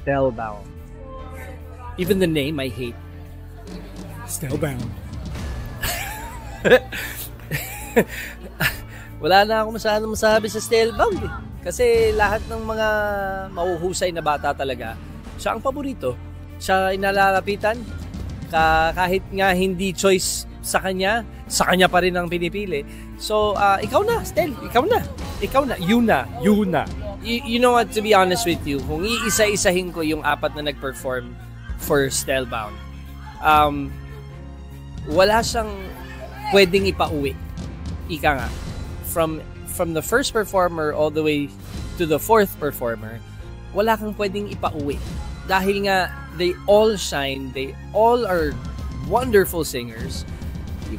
Stellbound. Even the name, I hate. Stellbound. Wala na akong masyadong masabi sa Stellbound eh. Kasi lahat ng mga mahuhusay na bata talaga, siya ang paborito. Siya inalalapitan. Kahit nga hindi choice sa kanya pa rin ang pinipili. So, ikaw na, Stel. Ikaw na. Yuna. You know what, to be honest with you, kung iisa-isahin ko yung apat na nag-perform for Stellbound, wala siyang pwedeng ipauwi. Ika nga. From the first performer all the way to the fourth performer, wala kang pwedeng ipauwi. Dahil nga, they all shine, they all are wonderful singers.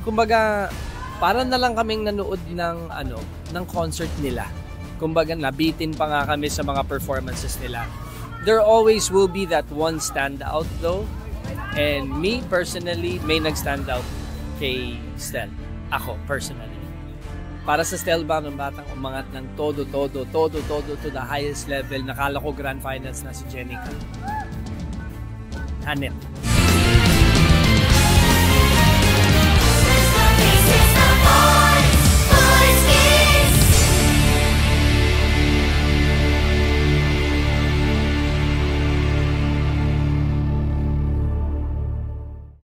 Kumbaga, parang na lang kaming nanood ng concert nila. Kumbaga, nabitin pa nga kami sa mga performances nila. There always will be that one standout though. And me, personally, may nag-stand out kay Stel. Ako, personally. Para sa Stellbound, ng batang umangat ng todo to the highest level. Nakala ko grand finals na si Jenica. Hanep.